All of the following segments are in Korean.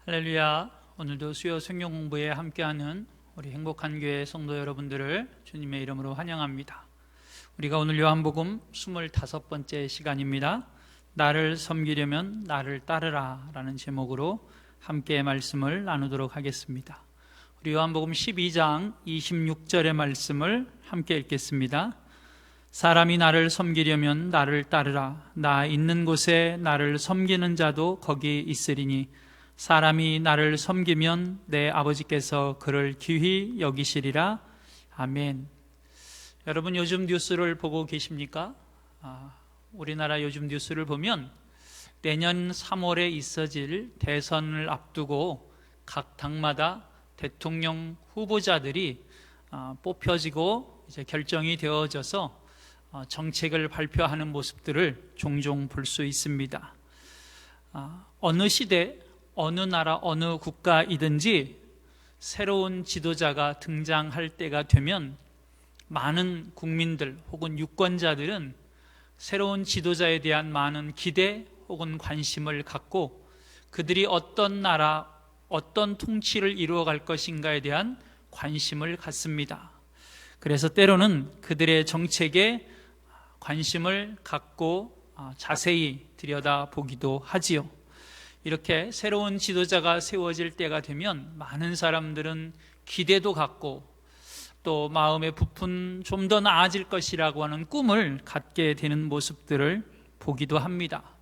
할렐루야. 오늘도 수요 성경 공부에 함께하는 우리 행복한 교회 성도 여러분들을 주님의 이름으로 환영합니다. 우리가 오늘 요한복음 25번째 시간입니다. 나를 섬기려면 나를 따르라 라는 제목으로 함께 말씀을 나누도록 하겠습니다. 우리 요한복음 12장 26절의 말씀을 함께 읽겠습니다. 사람이 나를 섬기려면 나를 따르라. 나 있는 곳에 나를 섬기는 자도 거기 있으리니 사람이 나를 섬기면 내 아버지께서 그를 귀히 여기시리라. 아멘. 여러분, 요즘 뉴스를 보고 계십니까? 우리나라 요즘 뉴스를 보면 내년 3월에 있어질 대선을 앞두고 각 당마다 대통령 후보자들이 뽑혀지고 이제 결정이 되어져서 정책을 발표하는 모습들을 종종 볼 수 있습니다. 어느 시대, 어느 나라, 어느 국가이든지 새로운 지도자가 등장할 때가 되면 많은 국민들 혹은 유권자들은 새로운 지도자에 대한 많은 기대 혹은 관심을 갖고 그들이 어떤 나라, 어떤 통치를 이루어갈 것인가에 대한 관심을 갖습니다. 그래서 때로는 그들의 정책에 관심을 갖고 자세히 들여다보기도 하지요. 이렇게 새로운 지도자가 세워질 때가 되면 많은 사람들은 기대도 갖고 또 마음의 부푼 좀 더 나아질 것이라고 하는 꿈을 갖게 되는 모습들을 보기도 합니다.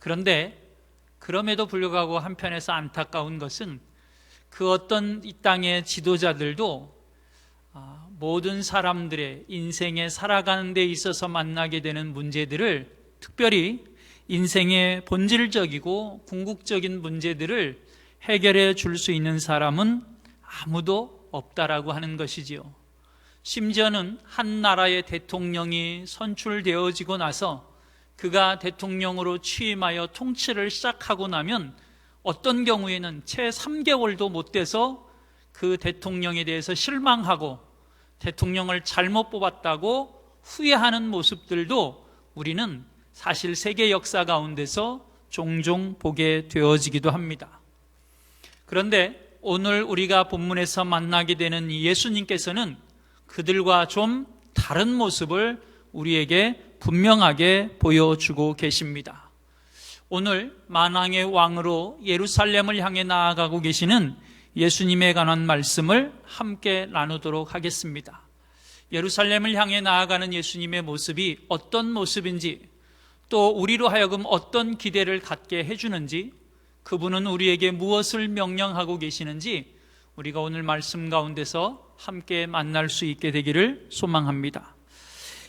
그런데 그럼에도 불구하고 한편에서 안타까운 것은 그 어떤 이 땅의 지도자들도 모든 사람들의 인생에 살아가는 데 있어서 만나게 되는 문제들을, 특별히 인생의 본질적이고 궁극적인 문제들을 해결해 줄 수 있는 사람은 아무도 없다라고 하는 것이지요. 심지어는 한 나라의 대통령이 선출되어지고 나서 그가 대통령으로 취임하여 통치를 시작하고 나면 어떤 경우에는 채 3개월도 못 돼서 그 대통령에 대해서 실망하고 대통령을 잘못 뽑았다고 후회하는 모습들도 우리는 사실 세계 역사 가운데서 종종 보게 되어지기도 합니다. 그런데 오늘 우리가 본문에서 만나게 되는 예수님께서는 그들과 좀 다른 모습을 우리에게 분명하게 보여주고 계십니다. 오늘 만왕의 왕으로 예루살렘을 향해 나아가고 계시는 예수님에 관한 말씀을 함께 나누도록 하겠습니다. 예루살렘을 향해 나아가는 예수님의 모습이 어떤 모습인지, 또 우리로 하여금 어떤 기대를 갖게 해주는지, 그분은 우리에게 무엇을 명령하고 계시는지 우리가 오늘 말씀 가운데서 함께 만날 수 있게 되기를 소망합니다.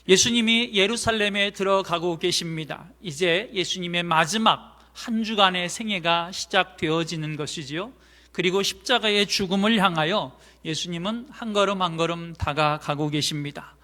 예수님이 예루살렘에 들어가고 계십니다. 이제 예수님의 마지막 한 주간의 생애가 시작되어지는 것이지요. 그리고 십자가의 죽음을 향하여 예수님은 한 걸음 한 걸음 다가가고 계십니다.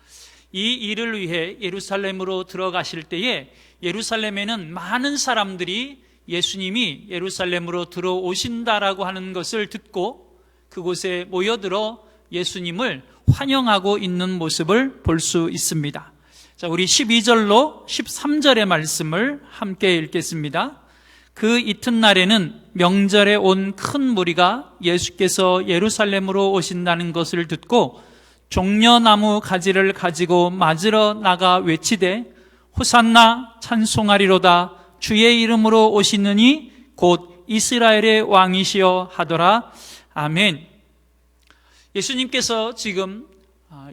이 일을 위해 예루살렘으로 들어가실 때에 예루살렘에는 많은 사람들이 예수님이 예루살렘으로 들어오신다라고 하는 것을 듣고 그곳에 모여들어 예수님을 환영하고 있는 모습을 볼 수 있습니다. 자, 우리 12절로 13절의 말씀을 함께 읽겠습니다. 그 이튿날에는 명절에 온 큰 무리가 예수께서 예루살렘으로 오신다는 것을 듣고 종려나무 가지를 가지고 맞으러 나가 외치되 호산나 찬송하리로다 주의 이름으로 오시느니 곧 이스라엘의 왕이시여 하더라. 아멘. 예수님께서 지금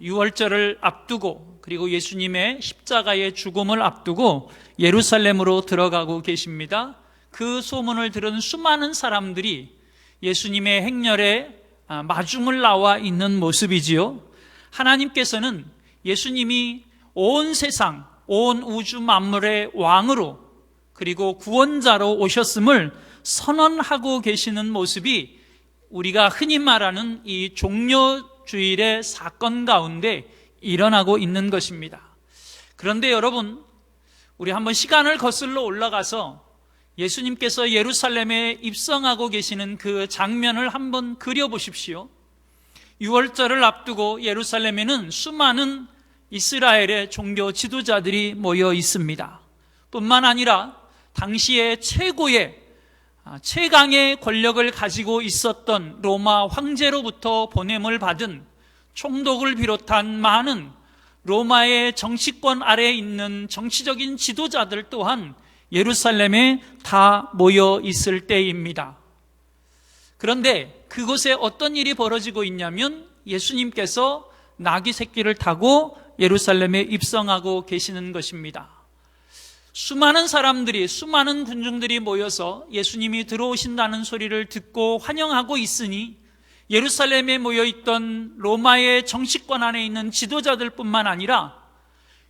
유월절을 앞두고 그리고 예수님의 십자가의 죽음을 앞두고 예루살렘으로 들어가고 계십니다. 그 소문을 들은 수많은 사람들이 예수님의 행렬에 마중을 나와 있는 모습이지요. 하나님께서는 예수님이 온 세상, 온 우주 만물의 왕으로 그리고 구원자로 오셨음을 선언하고 계시는 모습이 우리가 흔히 말하는 이 종려주일의 사건 가운데 일어나고 있는 것입니다. 그런데 여러분, 우리 한번 시간을 거슬러 올라가서 예수님께서 예루살렘에 입성하고 계시는 그 장면을 한번 그려보십시오. 유월절을 앞두고 예루살렘에는 수많은 이스라엘의 종교 지도자들이 모여 있습니다. 뿐만 아니라 당시의 최고의 최강의 권력을 가지고 있었던 로마 황제로부터 보냄을 받은 총독을 비롯한 많은 로마의 정치권 아래에 있는 정치적인 지도자들 또한 예루살렘에 다 모여 있을 때입니다. 그런데 그곳에 어떤 일이 벌어지고 있냐면 예수님께서 나귀 새끼를 타고 예루살렘에 입성하고 계시는 것입니다. 수많은 사람들이, 수많은 군중들이 모여서 예수님이 들어오신다는 소리를 듣고 환영하고 있으니 예루살렘에 모여있던 로마의 정치권 안에 있는 지도자들뿐만 아니라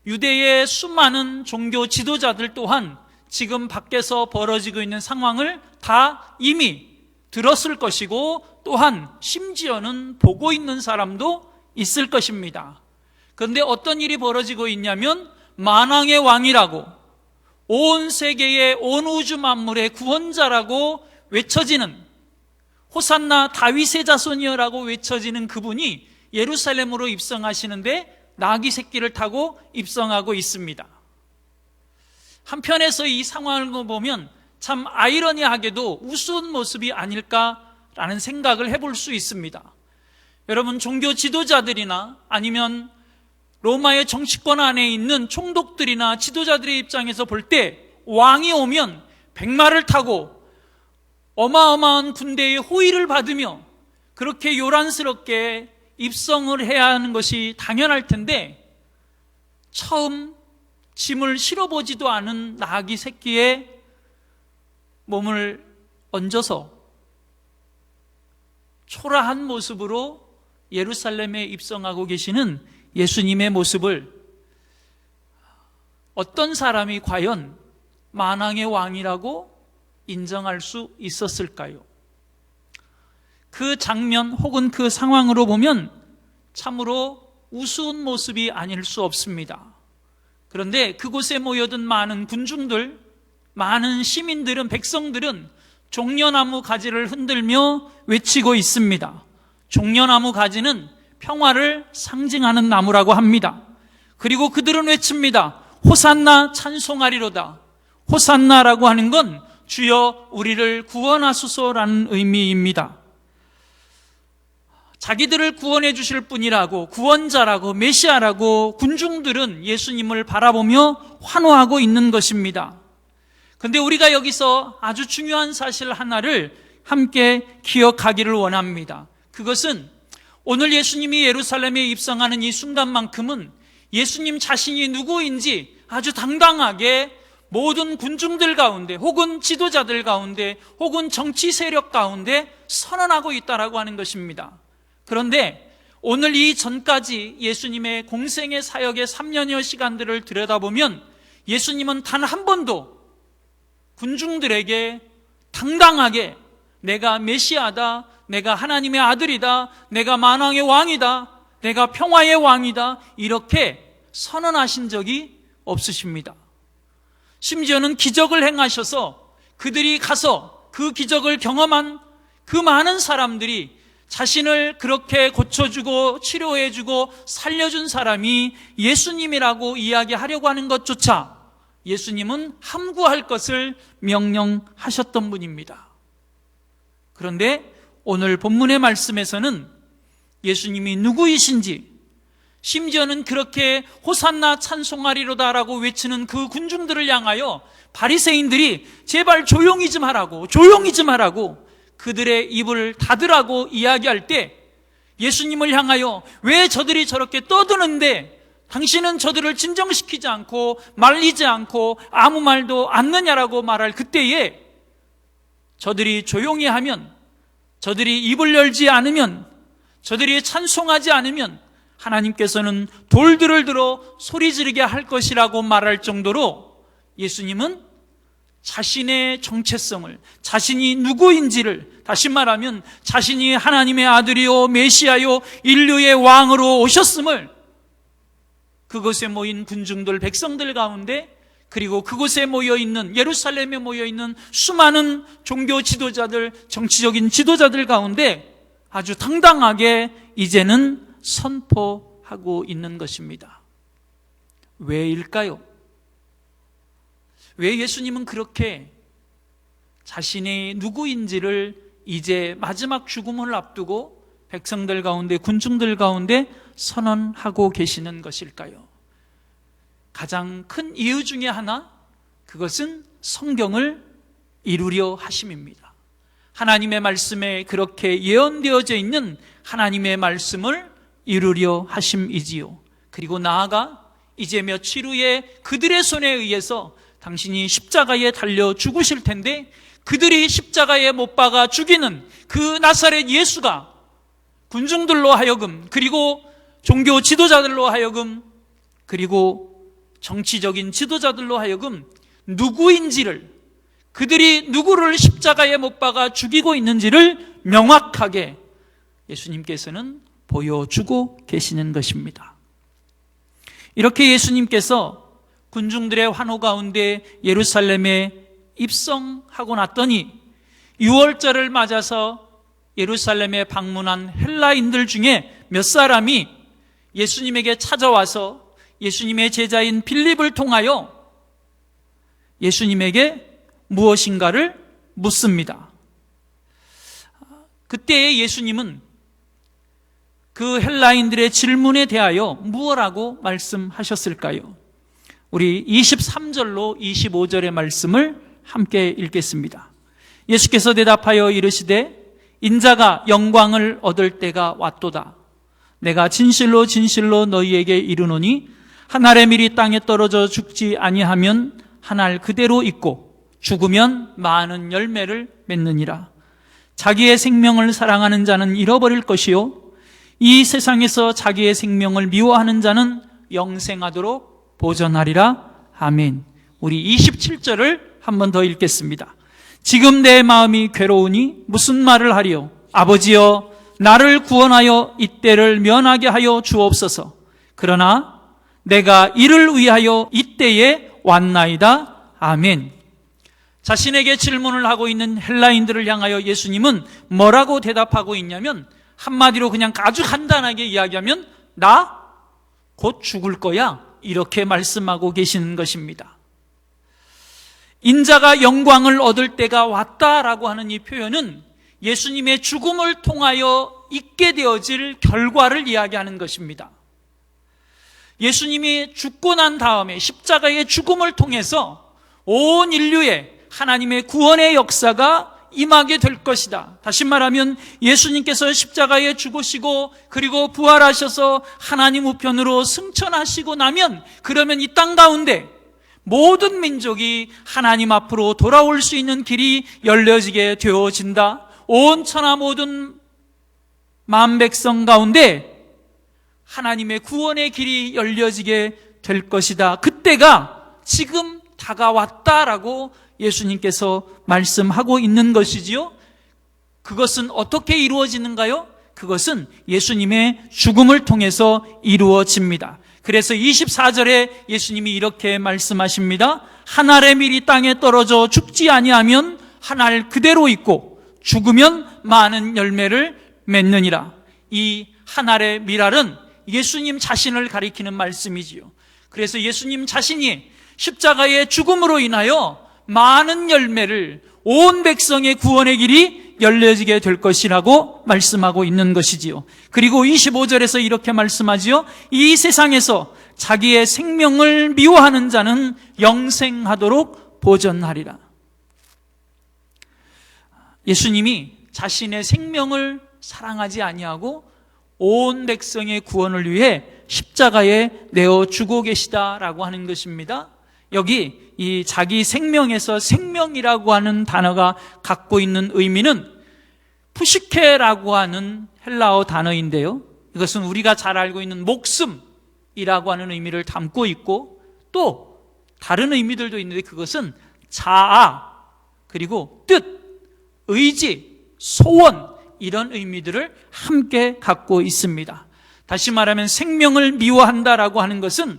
유대의 수많은 종교 지도자들 또한 지금 밖에서 벌어지고 있는 상황을 다 이미 들었을 것이고 또한 심지어는 보고 있는 사람도 있을 것입니다. 그런데 어떤 일이 벌어지고 있냐면 만왕의 왕이라고, 온 세계의 온 우주 만물의 구원자라고 외쳐지는, 호산나 다윗의 자손이여라고 외쳐지는 그분이 예루살렘으로 입성하시는데 나귀 새끼를 타고 입성하고 있습니다. 한편에서 이 상황을 보면 참 아이러니하게도 우스운 모습이 아닐까라는 생각을 해볼 수 있습니다. 여러분, 종교 지도자들이나 아니면 로마의 정치권 안에 있는 총독들이나 지도자들의 입장에서 볼 때 왕이 오면 백마를 타고 어마어마한 군대의 호의를 받으며 그렇게 요란스럽게 입성을 해야 하는 것이 당연할 텐데 처음 짐을 실어보지도 않은 나귀 새끼에 몸을 얹어서 초라한 모습으로 예루살렘에 입성하고 계시는 예수님의 모습을 어떤 사람이 과연 만왕의 왕이라고 인정할 수 있었을까요? 그 장면 혹은 그 상황으로 보면 참으로 우스운 모습이 아닐 수 없습니다. 그런데 그곳에 모여든 많은 군중들, 많은 시민들은, 백성들은 종려나무 가지를 흔들며 외치고 있습니다. 종려나무 가지는 평화를 상징하는 나무라고 합니다. 그리고 그들은 외칩니다. 호산나 찬송하리로다. 호산나라고 하는 건 주여 우리를 구원하소서라는 의미입니다. 자기들을 구원해 주실 분이라고, 구원자라고, 메시아라고 군중들은 예수님을 바라보며 환호하고 있는 것입니다. 그런데 우리가 여기서 아주 중요한 사실 하나를 함께 기억하기를 원합니다. 그것은 오늘 예수님이 예루살렘에 입성하는 이 순간만큼은 예수님 자신이 누구인지 아주 당당하게 모든 군중들 가운데 혹은 지도자들 가운데 혹은 정치 세력 가운데 선언하고 있다라고 하는 것입니다. 그런데 오늘 이 전까지 예수님의 공생의 사역의 3년여 시간들을 들여다보면 예수님은 단 한 번도 군중들에게 당당하게 내가 메시아다, 내가 하나님의 아들이다, 내가 만왕의 왕이다, 내가 평화의 왕이다 이렇게 선언하신 적이 없으십니다. 심지어는 기적을 행하셔서 그들이 가서 그 기적을 경험한 그 많은 사람들이 자신을 그렇게 고쳐주고 치료해주고 살려준 사람이 예수님이라고 이야기하려고 하는 것조차 예수님은 함구할 것을 명령하셨던 분입니다. 그런데 오늘 본문의 말씀에서는 예수님이 누구이신지, 심지어는 그렇게 호산나 찬송하리로다라고 외치는 그 군중들을 향하여 바리새인들이 제발 조용히 좀 하라고, 조용히 좀 하라고 그들의 입을 닫으라고 이야기할 때 예수님을 향하여 왜 저들이 저렇게 떠드는데 당신은 저들을 진정시키지 않고 말리지 않고 아무 말도 않느냐라고 말할 그때에 저들이 조용히 하면, 저들이 입을 열지 않으면, 저들이 찬송하지 않으면 하나님께서는 돌들을 들어 소리 지르게 할 것이라고 말할 정도로 예수님은 자신의 정체성을, 자신이 누구인지를, 다시 말하면 자신이 하나님의 아들이요 메시아요 인류의 왕으로 오셨음을 그곳에 모인 군중들, 백성들 가운데, 그리고 그곳에 모여있는, 예루살렘에 모여있는 수많은 종교 지도자들, 정치적인 지도자들 가운데 아주 당당하게 이제는 선포하고 있는 것입니다. 왜일까요? 왜 예수님은 그렇게 자신이 누구인지를 이제 마지막 죽음을 앞두고 백성들 가운데, 군중들 가운데 선언하고 계시는 것일까요? 가장 큰 이유 중에 하나, 그것은 성경을 이루려 하심입니다. 하나님의 말씀에 그렇게 예언되어져 있는 하나님의 말씀을 이루려 하심이지요. 그리고 나아가 이제 며칠 후에 그들의 손에 의해서 당신이 십자가에 달려 죽으실 텐데, 그들이 십자가에 못 박아 죽이는 그 나사렛 예수가 군중들로 하여금, 그리고 종교 지도자들로 하여금, 그리고 정치적인 지도자들로 하여금 누구인지를, 그들이 누구를 십자가에 못 박아 죽이고 있는지를 명확하게 예수님께서는 보여주고 계시는 것입니다. 이렇게 예수님께서 군중들의 환호 가운데 예루살렘에 입성하고 났더니 6월절을 맞아서 예루살렘에 방문한 헬라인들 중에 몇 사람이 예수님에게 찾아와서 예수님의 제자인 빌립을 통하여 예수님에게 무엇인가를 묻습니다. 그때 예수님은 그 헬라인들의 질문에 대하여 무엇라고 말씀하셨을까요? 우리 23절로 25절의 말씀을 함께 읽겠습니다. 예수께서 대답하여 이르시되 인자가 영광을 얻을 때가 왔도다. 내가 진실로 진실로 너희에게 이르노니 한 알의 밀이 땅에 떨어져 죽지 아니하면 한 알 그대로 있고 죽으면 많은 열매를 맺느니라. 자기의 생명을 사랑하는 자는 잃어버릴 것이요 이 세상에서 자기의 생명을 미워하는 자는 영생하도록 보전하리라. 아멘. 우리 27절을 한 번 더 읽겠습니다. 지금 내 마음이 괴로우니 무슨 말을 하리요? 아버지여 나를 구원하여 이 때를 면하게 하여 주옵소서. 그러나 내가 이를 위하여 이 때에 왔나이다. 아멘. 자신에게 질문을 하고 있는 헬라인들을 향하여 예수님은 뭐라고 대답하고 있냐면, 한마디로 그냥 아주 간단하게 이야기하면 나 곧 죽을 거야, 이렇게 말씀하고 계시는 것입니다. 인자가 영광을 얻을 때가 왔다라고 하는 이 표현은 예수님의 죽음을 통하여 있게 되어질 결과를 이야기하는 것입니다. 예수님이 죽고 난 다음에 십자가의 죽음을 통해서 온 인류의 하나님의 구원의 역사가 임하게 될 것이다. 다시 말하면 예수님께서 십자가에 죽으시고 그리고 부활하셔서 하나님 우편으로 승천하시고 나면, 그러면 이 땅 가운데 모든 민족이 하나님 앞으로 돌아올 수 있는 길이 열려지게 되어진다. 온 천하 모든 만백성 가운데 하나님의 구원의 길이 열려지게 될 것이다. 그때가 지금 다가왔다라고 예수님께서 말씀하고 있는 것이지요. 그것은 어떻게 이루어지는가요? 그것은 예수님의 죽음을 통해서 이루어집니다. 그래서 24절에 예수님이 이렇게 말씀하십니다. 한 알의 밀이 땅에 떨어져 죽지 아니하면 한 알 그대로 있고 죽으면 많은 열매를 맺느니라. 이 한 알의 밀알은 예수님 자신을 가리키는 말씀이지요. 그래서 예수님 자신이 십자가의 죽음으로 인하여 많은 열매를, 온 백성의 구원의 길이 열려지게 될 것이라고 말씀하고 있는 것이지요. 그리고 25절에서 이렇게 말씀하지요. 이 세상에서 자기의 생명을 미워하는 자는 영생하도록 보전하리라. 예수님이 자신의 생명을 사랑하지 아니하고 온 백성의 구원을 위해 십자가에 내어 주고 계시다라고 하는 것입니다. 여기 이 자기 생명에서 생명이라고 하는 단어가 갖고 있는 의미는 푸시케라고 하는 헬라어 단어인데요, 이것은 우리가 잘 알고 있는 목숨이라고 하는 의미를 담고 있고, 또 다른 의미들도 있는데 그것은 자아, 그리고 뜻, 의지, 소원, 이런 의미들을 함께 갖고 있습니다. 다시 말하면 생명을 미워한다라고 하는 것은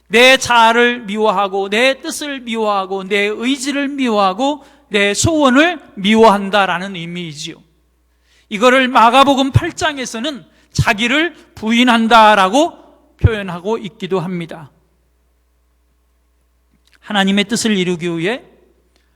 내 자아를 미워하고 내 뜻을 미워하고 내 의지를 미워하고 내 소원을 미워한다라는 의미이지요. 이거를 마가복음 8장에서는 자기를 부인한다라고 표현하고 있기도 합니다. 하나님의 뜻을 이루기 위해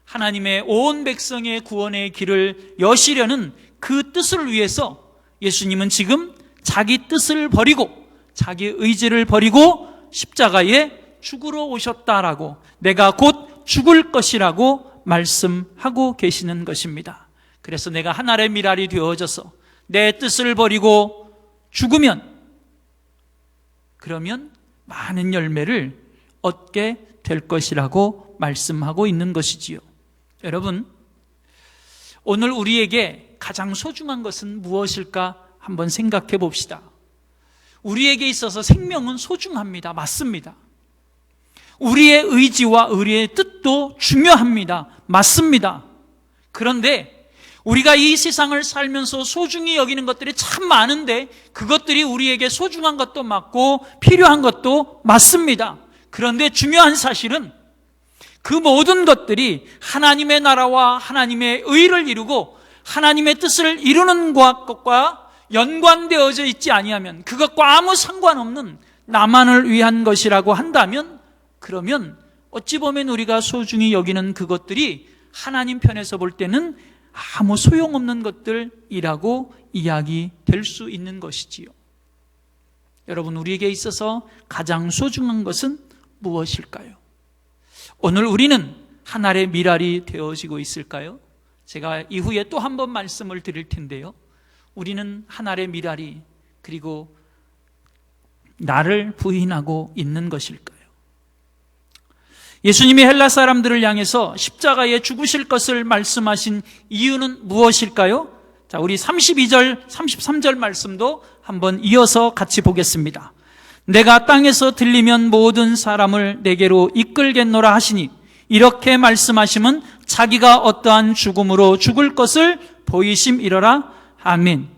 하나님의 온 백성의 구원의 길을 여시려는 그 뜻을 위해서 예수님은 지금 자기 뜻을 버리고 자기 의지를 버리고 십자가에 죽으러 오셨다라고, 내가 곧 죽을 것이라고 말씀하고 계시는 것입니다. 그래서 내가 하늘의 미랄이 되어져서 내 뜻을 버리고 죽으면, 그러면 많은 열매를 얻게 될 것이라고 말씀하고 있는 것이지요. 여러분, 오늘 우리에게 가장 소중한 것은 무엇일까 한번 생각해 봅시다. 우리에게 있어서 생명은 소중합니다. 맞습니다. 우리의 의지와 우리의 뜻도 중요합니다. 맞습니다. 그런데 우리가 이 세상을 살면서 소중히 여기는 것들이 참 많은데 그것들이 우리에게 소중한 것도 맞고 필요한 것도 맞습니다. 그런데 중요한 사실은 그 모든 것들이 하나님의 나라와 하나님의 의를 이루고 하나님의 뜻을 이루는 것과 연관되어져 있지 아니하면, 그것과 아무 상관없는 나만을 위한 것이라고 한다면, 그러면 어찌 보면 우리가 소중히 여기는 그것들이 하나님 편에서 볼 때는 아무 소용없는 것들이라고 이야기될 수 있는 것이지요. 여러분, 우리에게 있어서 가장 소중한 것은 무엇일까요? 오늘 우리는 하늘의 미랄이 되어지고 있을까요? 제가 이후에 또 한 번 말씀을 드릴 텐데요, 우리는 하늘의 미랄이 그리고 나를 부인하고 있는 것일까요? 예수님이 헬라 사람들을 향해서 십자가에 죽으실 것을 말씀하신 이유는 무엇일까요? 자, 우리 32절, 33절 말씀도 한번 이어서 같이 보겠습니다. 내가 땅에서 들리면 모든 사람을 내게로 이끌겠노라 하시니, 이렇게 말씀하심은 자기가 어떠한 죽음으로 죽을 것을 보이심이러라. 아멘.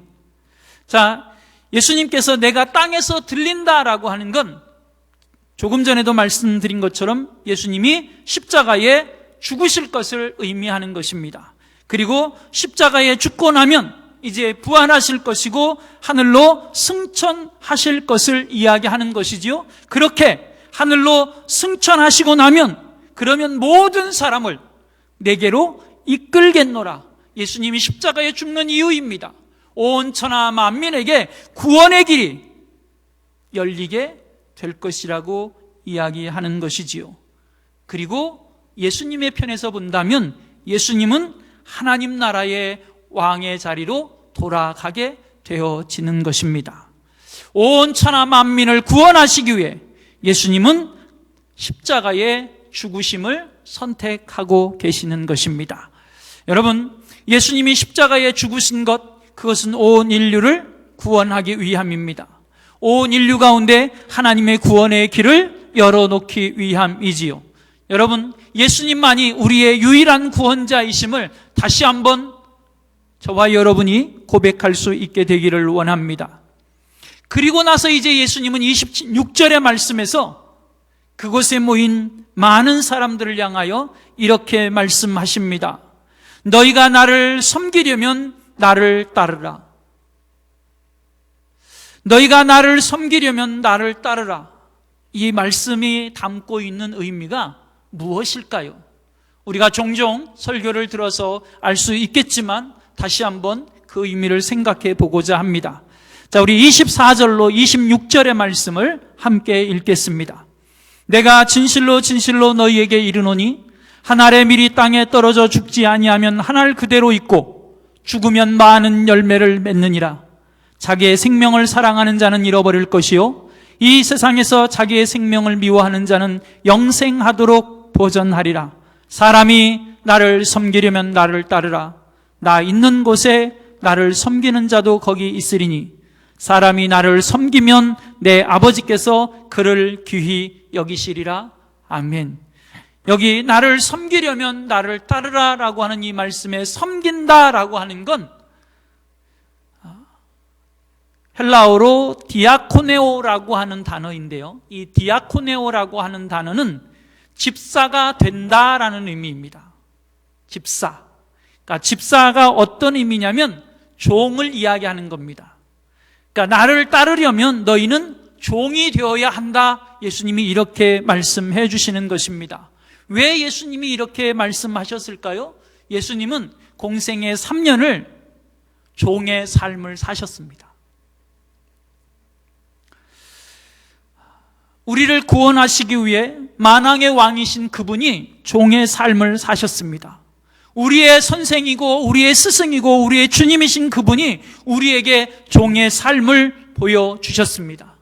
자, 예수님께서 내가 땅에서 들린다라고 하는 건 조금 전에도 말씀드린 것처럼 예수님이 십자가에 죽으실 것을 의미하는 것입니다. 그리고 십자가에 죽고 나면 이제 부활하실 것이고 하늘로 승천하실 것을 이야기하는 것이지요. 그렇게 하늘로 승천하시고 나면 그러면 모든 사람을 내게로 이끌겠노라. 예수님이 십자가에 죽는 이유입니다. 온 천하 만민에게 구원의 길이 열리게 될 것이라고 이야기하는 것이지요. 그리고 예수님의 편에서 본다면 예수님은 하나님 나라의 왕의 자리로 돌아가게 되어지는 것입니다. 온 천하 만민을 구원하시기 위해 예수님은 십자가의 죽으심을 선택하고 계시는 것입니다. 여러분, 예수님이 십자가에 죽으신 것, 그것은 온 인류를 구원하기 위함입니다. 온 인류 가운데 하나님의 구원의 길을 열어놓기 위함이지요. 여러분, 예수님만이 우리의 유일한 구원자이심을 다시 한번 저와 여러분이 고백할 수 있게 되기를 원합니다. 그리고 나서 이제 예수님은 26절의 말씀에서 그곳에 모인 많은 사람들을 향하여 이렇게 말씀하십니다. 너희가 나를 섬기려면 나를 따르라. 너희가 나를 섬기려면 나를 따르라. 이 말씀이 담고 있는 의미가 무엇일까요? 우리가 종종 설교를 들어서 알 수 있겠지만 다시 한번 그 의미를 생각해 보고자 합니다. 자, 우리 24절로 26절의 말씀을 함께 읽겠습니다. 내가 진실로 진실로 너희에게 이르노니 한 알의 밀이 땅에 떨어져 죽지 아니하면 한 알 그대로 있고 죽으면 많은 열매를 맺느니라. 자기의 생명을 사랑하는 자는 잃어버릴 것이요 이 세상에서 자기의 생명을 미워하는 자는 영생하도록 보전하리라. 사람이 나를 섬기려면 나를 따르라. 나 있는 곳에 나를 섬기는 자도 거기 있으리니 사람이 나를 섬기면 내 아버지께서 그를 귀히 여기시리라. 아멘. 여기 나를 섬기려면 나를 따르라 라고 하는 이 말씀에 섬긴다라고 하는 건 헬라어로 디아코네오라고 하는 단어인데요, 이 디아코네오라고 하는 단어는 집사가 된다라는 의미입니다. 집사. 그러니까 집사가 어떤 의미냐면 종을 이야기하는 겁니다. 그러니까 나를 따르려면 너희는 종이 되어야 한다. 예수님이 이렇게 말씀해 주시는 것입니다. 왜 예수님이 이렇게 말씀하셨을까요? 예수님은 공생의 3년을 종의 삶을 사셨습니다. 우리를 구원하시기 위해 만왕의 왕이신 그분이 종의 삶을 사셨습니다. 우리의 선생이고 우리의 스승이고 우리의 주님이신 그분이 우리에게 종의 삶을 보여주셨습니다.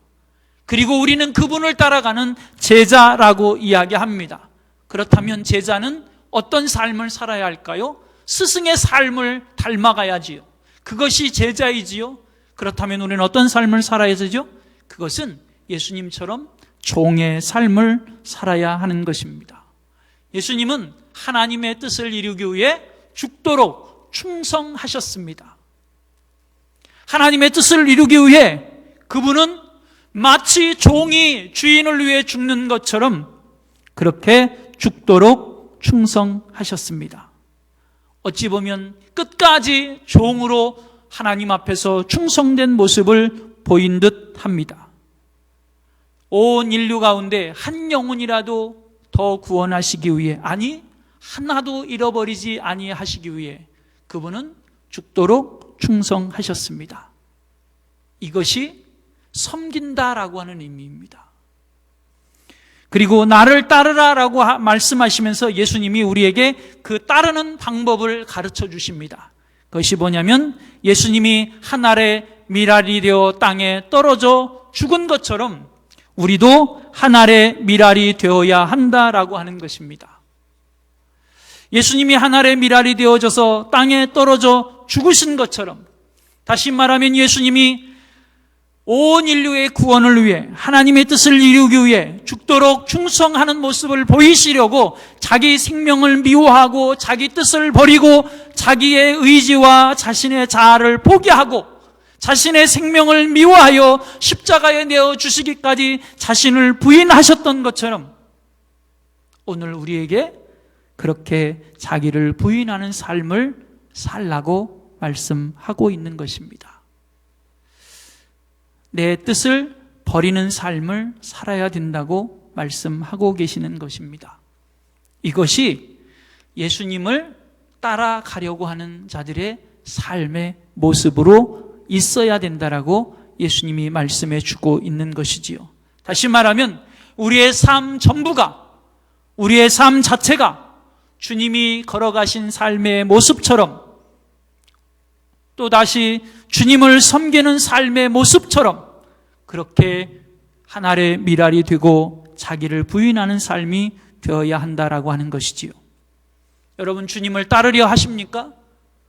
그리고 우리는 그분을 따라가는 제자라고 이야기합니다. 그렇다면 제자는 어떤 삶을 살아야 할까요? 스승의 삶을 닮아가야지요. 그것이 제자이지요. 그렇다면 우리는 어떤 삶을 살아야 되죠? 그것은 예수님처럼 종의 삶을 살아야 하는 것입니다. 예수님은 하나님의 뜻을 이루기 위해 죽도록 충성하셨습니다. 하나님의 뜻을 이루기 위해 그분은 마치 종이 주인을 위해 죽는 것처럼 그렇게 죽도록 충성하셨습니다. 어찌 보면 끝까지 종으로 하나님 앞에서 충성된 모습을 보인 듯 합니다. 온 인류 가운데 한 영혼이라도 더 구원하시기 위해, 아니 하나도 잃어버리지 아니하시기 위해 그분은 죽도록 충성하셨습니다. 이것이 섬긴다라고 하는 의미입니다. 그리고 나를 따르라라고 말씀하시면서 예수님이 우리에게 그 따르는 방법을 가르쳐 주십니다. 그것이 뭐냐면 예수님이 한 알의 밀알이 되어 땅에 떨어져 죽은 것처럼 우리도 한 알의 밀알이 되어야 한다라고 하는 것입니다. 예수님이 한 알의 밀알이 되어져서 땅에 떨어져 죽으신 것처럼, 다시 말하면 예수님이 온 인류의 구원을 위해 하나님의 뜻을 이루기 위해 죽도록 충성하는 모습을 보이시려고 자기 생명을 미워하고 자기 뜻을 버리고 자기의 의지와 자신의 자아를 포기하고 자신의 생명을 미워하여 십자가에 내어주시기까지 자신을 부인하셨던 것처럼 오늘 우리에게 그렇게 자기를 부인하는 삶을 살라고 말씀하고 있는 것입니다. 내 뜻을 버리는 삶을 살아야 된다고 말씀하고 계시는 것입니다. 이것이 예수님을 따라가려고 하는 자들의 삶의 모습으로 있어야 된다라고 예수님이 말씀해 주고 있는 것이지요. 다시 말하면 우리의 삶 전부가, 우리의 삶 자체가 주님이 걸어가신 삶의 모습처럼, 또다시 주님을 섬기는 삶의 모습처럼 그렇게 한 알의 밀알이 되고 자기를 부인하는 삶이 되어야 한다라고 하는 것이지요. 여러분, 주님을 따르려 하십니까?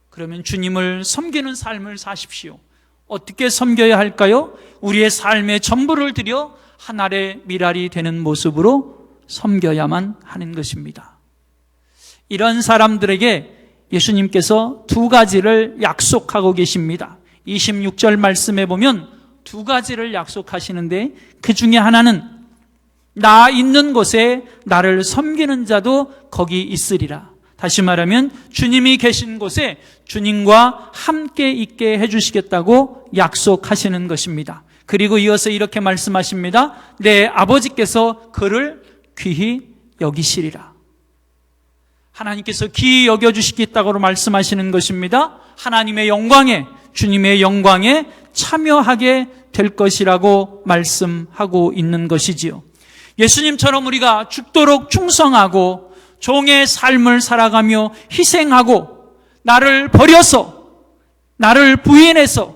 그러면 주님을 섬기는 삶을 사십시오. 어떻게 섬겨야 할까요? 우리의 삶의 전부를 들여 한 알의 밀알이 되는 모습으로 섬겨야만 하는 것입니다. 이런 사람들에게 예수님께서 두 가지를 약속하고 계십니다. 26절 말씀에 보면 두 가지를 약속하시는데 그 중에 하나는 나 있는 곳에 나를 섬기는 자도 거기 있으리라. 다시 말하면 주님이 계신 곳에 주님과 함께 있게 해주시겠다고 약속하시는 것입니다. 그리고 이어서 이렇게 말씀하십니다. 내 아버지께서 그를 귀히 여기시리라. 하나님께서 귀히 여겨주시겠다고 말씀하시는 것입니다. 하나님의 영광에, 주님의 영광에 참여하게 될 것이라고 말씀하고 있는 것이지요. 예수님처럼 우리가 죽도록 충성하고 종의 삶을 살아가며 희생하고 나를 버려서, 나를 부인해서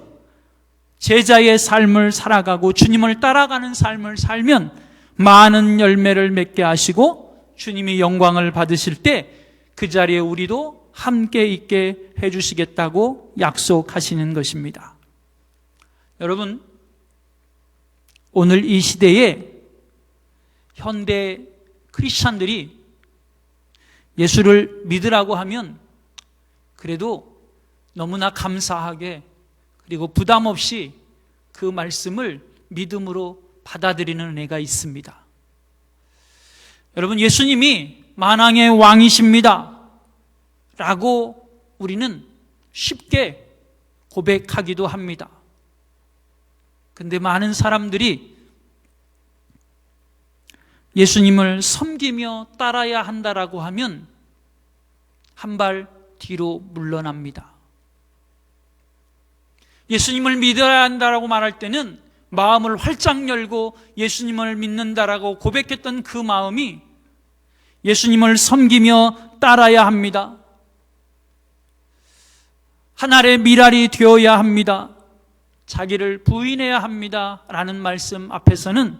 제자의 삶을 살아가고 주님을 따라가는 삶을 살면 많은 열매를 맺게 하시고 주님이 영광을 받으실 때 그 자리에 우리도 함께 있게 해주시겠다고 약속하시는 것입니다. 여러분, 오늘 이 시대에 현대 크리스찬들이 예수를 믿으라고 하면 그래도 너무나 감사하게 그리고 부담 없이 그 말씀을 믿음으로 받아들이는 은혜가 있습니다. 여러분, 예수님이 만왕의 왕이십니다 라고 우리는 쉽게 고백하기도 합니다. 근데 많은 사람들이 예수님을 섬기며 따라야 한다라고 하면 한 발 뒤로 물러납니다. 예수님을 믿어야 한다라고 말할 때는 마음을 활짝 열고 예수님을 믿는다라고 고백했던 그 마음이 예수님을 섬기며 따라야 합니다. 한 알의 밀알이 되어야 합니다. 자기를 부인해야 합니다. 라는 말씀 앞에서는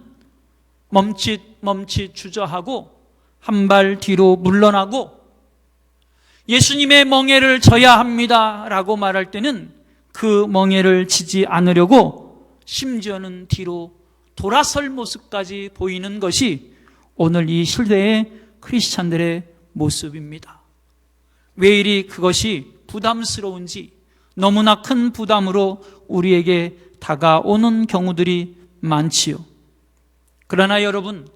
멈칫 주저하고 한 발 뒤로 물러나고 예수님의 멍에를 져야 합니다. 라고 말할 때는 그 멍에를 지지 않으려고 심지어는 뒤로 돌아설 모습까지 보이는 것이 오늘 이 시대의 크리스찬들의 모습입니다. 왜 이리 그것이 부담스러운지 너무나 큰 부담으로 우리에게 다가오는 경우들이 많지요. 그러나 여러분,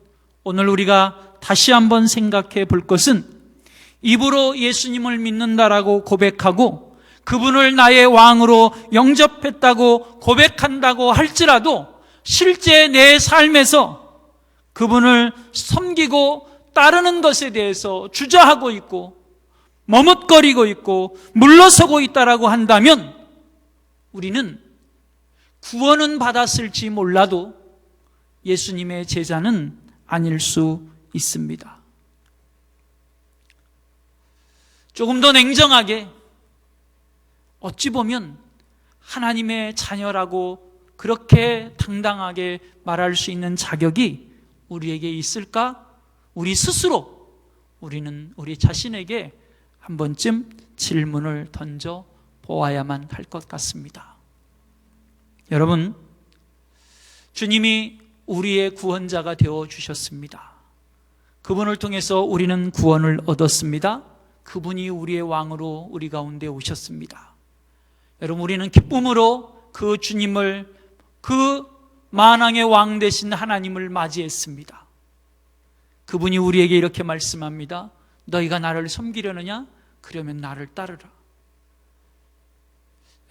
오늘 우리가 다시 한번 생각해 볼 것은 입으로 예수님을 믿는다라고 고백하고 그분을 나의 왕으로 영접했다고 고백한다고 할지라도 실제 내 삶에서 그분을 섬기고 따르는 것에 대해서 주저하고 있고 머뭇거리고 있고 물러서고 있다라고 한다면 우리는 구원은 받았을지 몰라도 예수님의 제자는 아닐 수 있습니다. 조금 더 냉정하게 어찌 보면 하나님의 자녀라고 그렇게 당당하게 말할 수 있는 자격이 우리에게 있을까? 우리 스스로 우리는 우리 자신에게 한 번쯤 질문을 던져 보아야만 할 것 같습니다. 여러분, 주님이 우리의 구원자가 되어 주셨습니다. 그분을 통해서 우리는 구원을 얻었습니다. 그분이 우리의 왕으로 우리 가운데 오셨습니다. 여러분, 우리는 기쁨으로 그 주님을, 그 만왕의 왕 되신 하나님을 맞이했습니다. 그분이 우리에게 이렇게 말씀합니다. 너희가 나를 섬기려느냐? 그러면 나를 따르라.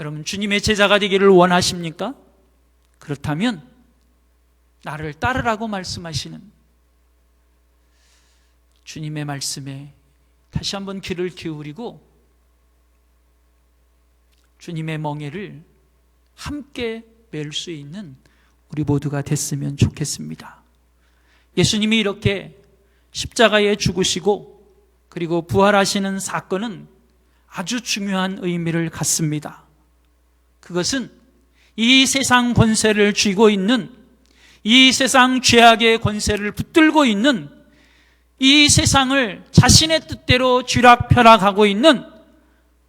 여러분, 주님의 제자가 되기를 원하십니까? 그렇다면 나를 따르라고 말씀하시는 주님의 말씀에 다시 한번 귀를 기울이고 주님의 멍에를 함께 맬 수 있는 우리 모두가 됐으면 좋겠습니다. 예수님이 이렇게 십자가에 죽으시고 그리고 부활하시는 사건은 아주 중요한 의미를 갖습니다. 그것은 이 세상 권세를 쥐고 있는, 이 세상 죄악의 권세를 붙들고 있는, 이 세상을 자신의 뜻대로 쥐락펴락하고 있는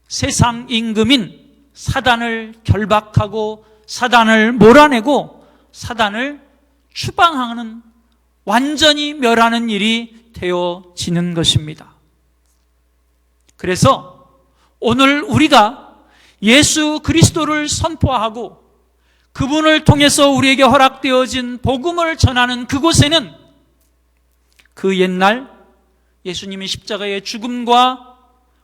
세상 임금인 사단을 결박하고 사단을 몰아내고 사단을 추방하는, 완전히 멸하는 일이 되어지는 것입니다. 그래서 오늘 우리가 예수 그리스도를 선포하고 그분을 통해서 우리에게 허락되어진 복음을 전하는 그곳에는 그 옛날 예수님이 십자가의 죽음과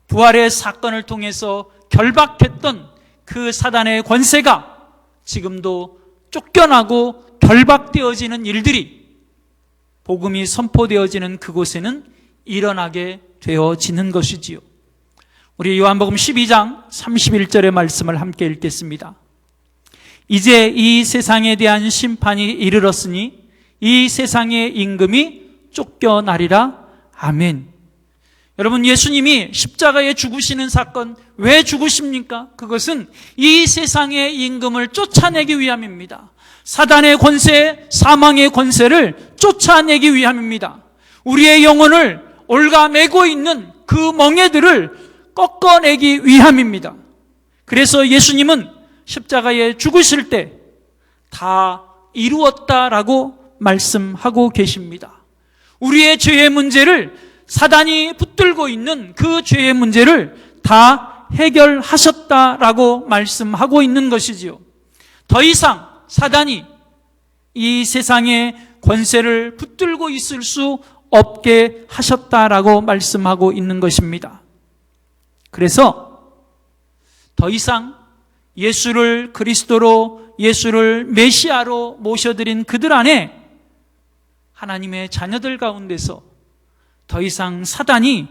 부활의 사건을 통해서 결박했던 그 사단의 권세가 지금도 쫓겨나고 결박되어지는 일들이 복음이 선포되어지는 그곳에는 일어나게 되어지는 것이지요. 우리 요한복음 12장 31절의 말씀을 함께 읽겠습니다. 이제 이 세상에 대한 심판이 이르렀으니 이 세상의 임금이 쫓겨나리라. 아멘. 여러분, 예수님이 십자가에 죽으시는 사건, 왜 죽으십니까? 그것은 이 세상의 임금을 쫓아내기 위함입니다. 사단의 권세, 사망의 권세를 쫓아내기 위함입니다. 우리의 영혼을 올가매고 있는 그 멍에들을 꺾어내기 위함입니다. 그래서 예수님은 십자가에 죽으실 때 다 이루었다라고 말씀하고 계십니다. 우리의 죄의 문제를, 사단이 붙들고 있는 그 죄의 문제를 다 해결하셨다라고 말씀하고 있는 것이지요. 더 이상 사단이 이 세상의 권세를 붙들고 있을 수 없게 하셨다라고 말씀하고 있는 것입니다. 그래서 더 이상 예수를 그리스도로, 예수를 메시아로 모셔드린 그들 안에 하나님의 자녀들 가운데서 더 이상 사단이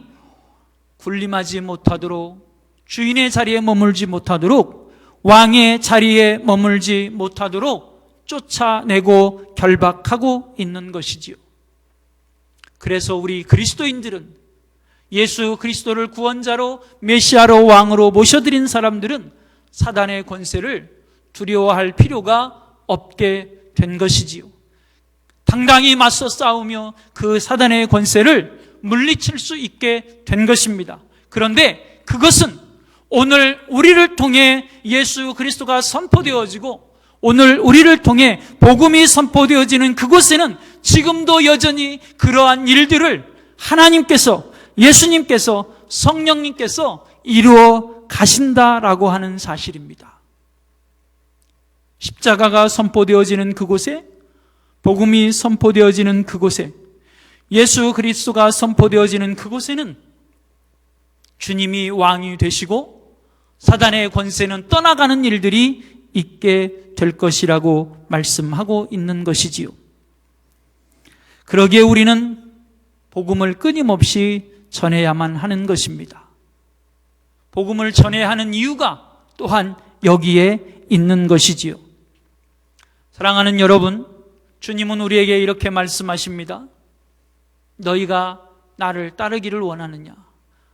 군림하지 못하도록, 주인의 자리에 머물지 못하도록, 왕의 자리에 머물지 못하도록 쫓아내고 결박하고 있는 것이지요. 그래서 우리 그리스도인들은, 예수 그리스도를 구원자로 메시아로 왕으로 모셔드린 사람들은 사단의 권세를 두려워할 필요가 없게 된 것이지요. 당당히 맞서 싸우며 그 사단의 권세를 물리칠 수 있게 된 것입니다. 그런데 그것은 오늘 우리를 통해 예수 그리스도가 선포되어지고, 오늘 우리를 통해 복음이 선포되어지는 그곳에는 지금도 여전히 그러한 일들을 하나님께서, 예수님께서, 성령님께서 이루어 가신다라고 하는 사실입니다. 십자가가 선포되어지는 그곳에, 복음이 선포되어지는 그곳에, 예수 그리스도가 선포되어지는 그곳에는 주님이 왕이 되시고 사단의 권세는 떠나가는 일들이 있게 될 것이라고 말씀하고 있는 것이지요. 그러기에 우리는 복음을 끊임없이 전해야만 하는 것입니다. 복음을 전해야 하는 이유가 또한 여기에 있는 것이지요. 사랑하는 여러분, 주님은 우리에게 이렇게 말씀하십니다. 너희가 나를 따르기를 원하느냐?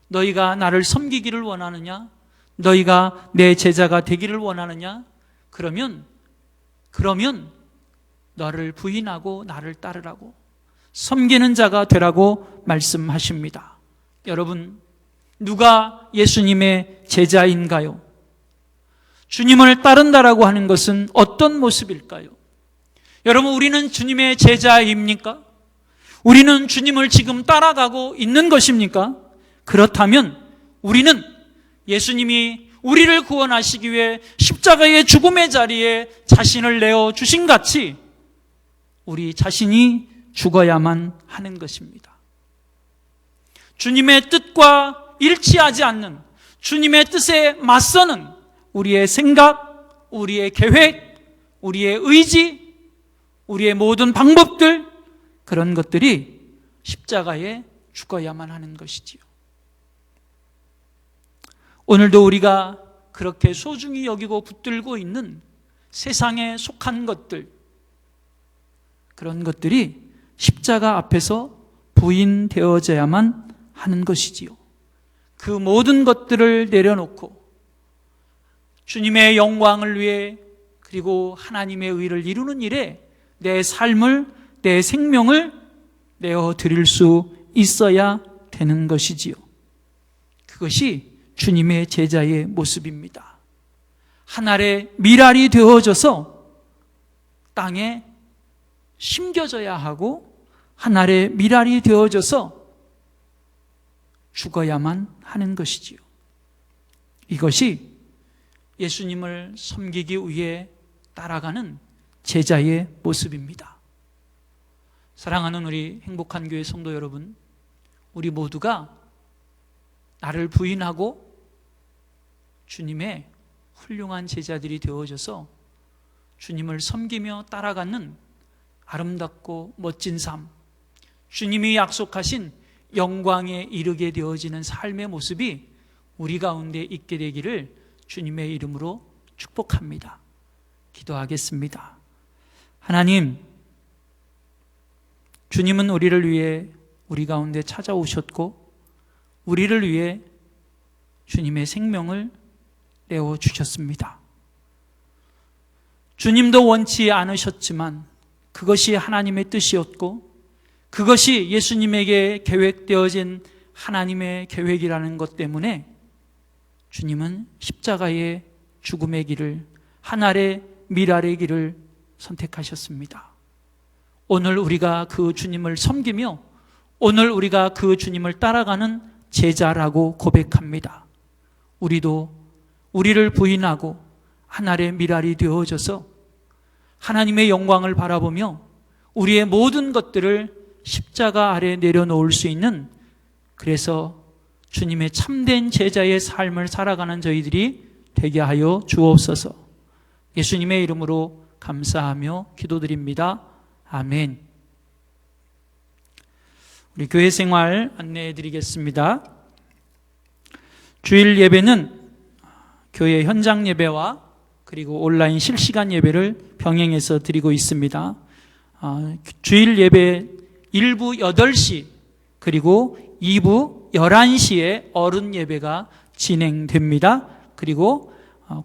너희가 나를 섬기기를 원하느냐? 너희가 내 제자가 되기를 원하느냐? 그러면 너를 부인하고 나를 따르라고, 섬기는 자가 되라고 말씀하십니다. 여러분, 누가 예수님의 제자인가요? 주님을 따른다라고 하는 것은 어떤 모습일까요? 여러분, 우리는 주님의 제자입니까? 우리는 주님을 지금 따라가고 있는 것입니까? 그렇다면 우리는 예수님이 우리를 구원하시기 위해 십자가의 죽음의 자리에 자신을 내어주신 같이 우리 자신이 죽어야만 하는 것입니다. 주님의 뜻과 일치하지 않는, 주님의 뜻에 맞서는 우리의 생각, 우리의 계획, 우리의 의지, 우리의 모든 방법들, 그런 것들이 십자가에 죽어야만 하는 것이지요. 오늘도 우리가 그렇게 소중히 여기고 붙들고 있는 세상에 속한 것들, 그런 것들이 십자가 앞에서 부인되어져야만 하는 것이지요. 그 모든 것들을 내려놓고 주님의 영광을 위해, 그리고 하나님의 의를 이루는 일에 내 삶을, 내 생명을 내어드릴 수 있어야 되는 것이지요. 그것이 주님의 제자의 모습입니다. 한 알의 밀알이 되어져서 땅에 심겨져야 하고, 한 알의 밀알이 되어져서 죽어야만 하는 것이지요. 이것이 예수님을 섬기기 위해 따라가는 제자의 모습입니다. 사랑하는 우리 행복한 교회 성도 여러분, 우리 모두가 나를 부인하고 주님의 훌륭한 제자들이 되어져서 주님을 섬기며 따라가는 아름답고 멋진 삶, 주님이 약속하신 영광에 이르게 되어지는 삶의 모습이 우리 가운데 있게 되기를 주님의 이름으로 축복합니다. 기도하겠습니다. 하나님, 주님은 우리를 위해 우리 가운데 찾아오셨고, 우리를 위해 주님의 생명을 내어주셨습니다. 주님도 원치 않으셨지만 그것이 하나님의 뜻이었고, 그것이 예수님에게 계획되어진 하나님의 계획이라는 것 때문에 주님은 십자가의 죽음의 길을, 한 알의 밀알의 길을 선택하셨습니다. 오늘 우리가 그 주님을 섬기며 오늘 우리가 그 주님을 따라가는 제자라고 고백합니다. 우리도 우리를 부인하고 한 알의 밀알이 되어져서 하나님의 영광을 바라보며 우리의 모든 것들을 십자가 아래 내려놓을 수 있는, 그래서 주님의 참된 제자의 삶을 살아가는 저희들이 되게 하여 주옵소서. 예수님의 이름으로 감사하며 기도드립니다. 아멘. 우리 교회 생활 안내해 드리겠습니다. 주일 예배는 교회 현장 예배와 그리고 온라인 실시간 예배를 병행해서 드리고 있습니다. 주일 예배 1부 8시 그리고 2부 11시에 어른 예배가 진행됩니다. 그리고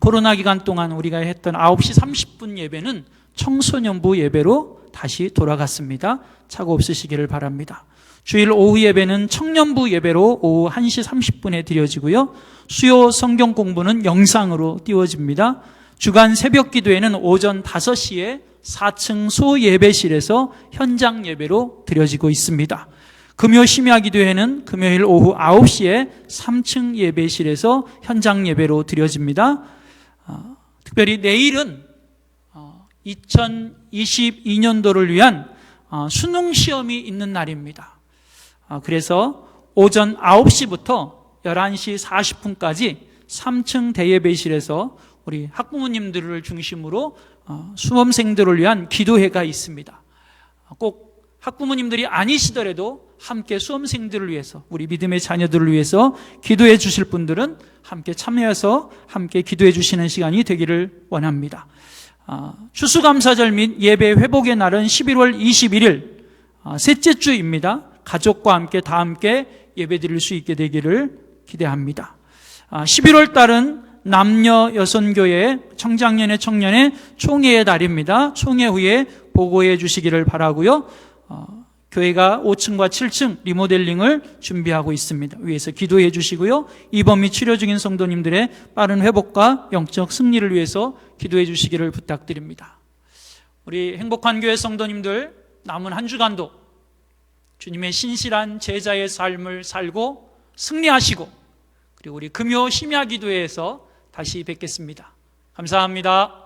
코로나 기간 동안 우리가 했던 9시 30분 예배는 청소년부 예배로 다시 돌아갔습니다. 착오 없으시기를 바랍니다. 주일 오후 예배는 청년부 예배로 오후 1시 30분에 드려지고요. 수요 성경 공부는 영상으로 띄워집니다. 주간 새벽 기도회는 오전 5시에 4층 소예배실에서 현장 예배로 드려지고 있습니다. 금요 심야 기도회는 금요일 오후 9시에 3층 예배실에서 현장 예배로 드려집니다. 특별히 내일은 2022년도를 위한 수능 시험이 있는 날입니다. 그래서 오전 9시부터 11시 40분까지 3층 대예배실에서 우리 학부모님들을 중심으로 수험생들을 위한 기도회가 있습니다. 꼭 학부모님들이 아니시더라도 함께 수험생들을 위해서, 우리 믿음의 자녀들을 위해서 기도해 주실 분들은 함께 참여해서 함께 기도해 주시는 시간이 되기를 원합니다. 추수감사절 및 예배 회복의 날은 11월 21일 셋째 주입니다. 가족과 함께 다 함께 예배 드릴 수 있게 되기를 기대합니다. 11월 달은 남녀 여선교회 청장년회 청년의 총회의 달입니다. 총회 후에 보고해 주시기를 바라고요. 교회가 5층과 7층 리모델링을 준비하고 있습니다. 위에서 기도해 주시고요. 입원 및 치료 중인 성도님들의 빠른 회복과 영적 승리를 위해서 기도해 주시기를 부탁드립니다. 우리 행복한 교회 성도님들, 남은 한 주간도 주님의 신실한 제자의 삶을 살고 승리하시고, 그리고 우리 금요 심야 기도회에서 다시 뵙겠습니다. 감사합니다.